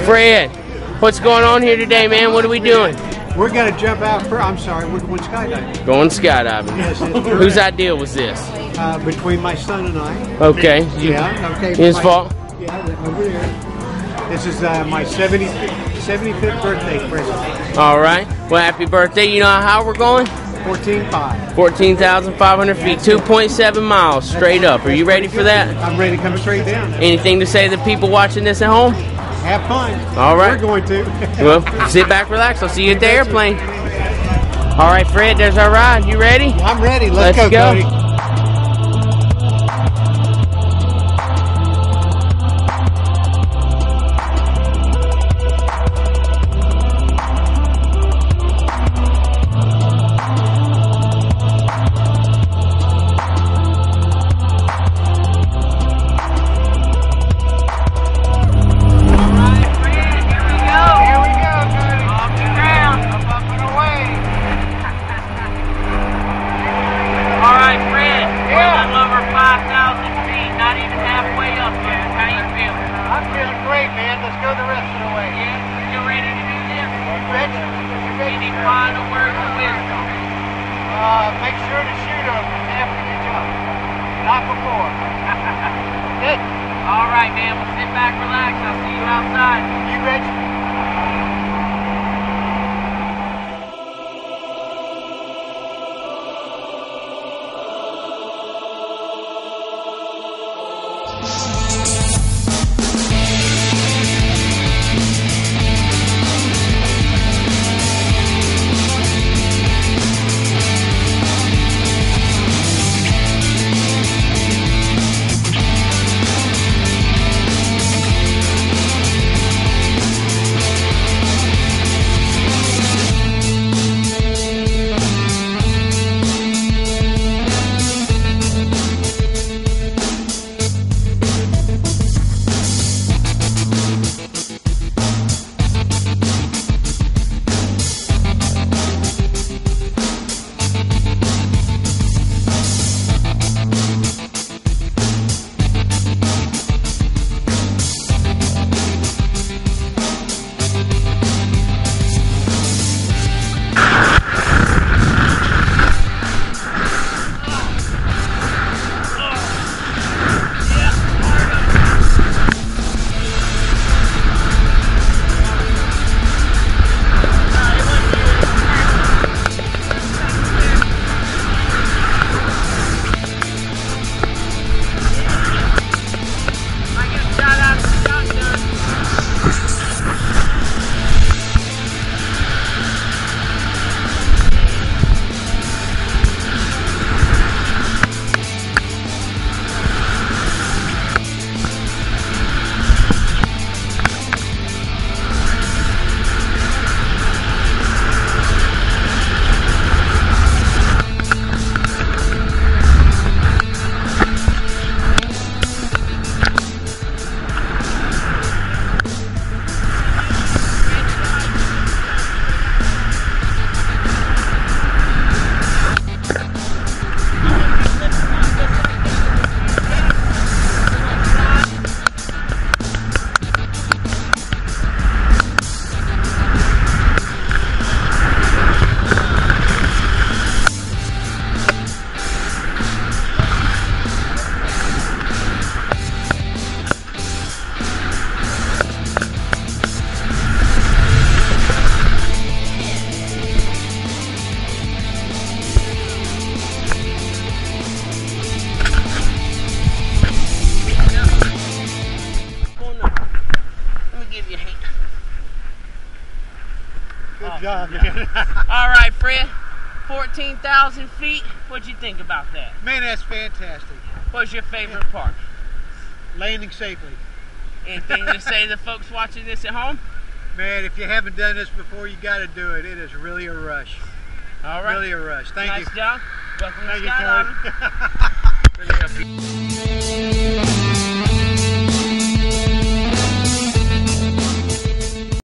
Fred, what's going on here today, man? What are we doing? We're going to jump out for, I'm sorry, we're going skydiving. Going skydiving. Yes, whose idea was this? Between my son and I. Okay. Okay. His fault? Yeah, over there. This is my 75th birthday present. All right. Well, happy birthday. You know how we're going? 14,500. 14,500 feet, 2.7 miles straight up. Are you ready for that? I'm ready to come straight down. Anything to say to the people watching this at home? Have fun. All right. We're going to. Well, sit back, relax. I'll see you at the airplane. All right, Fred, there's our ride. You ready? I'm ready. Let's go, Cody. Make sure to shoot them after you jump, not before. Good. All right, man. We'll sit back, relax. I'll see you outside. You betcha. Good job, man. All right, Fred, 14,000 feet. What'd you think about that? Man, that's fantastic. What's your favorite part? Landing safely. Anything to say to the folks watching this at home? Man, if you haven't done this before, you got to do it. It is really a rush. All right. Really a rush. Thank you. Nice job. Welcome to Thank skydiving. you, Cody.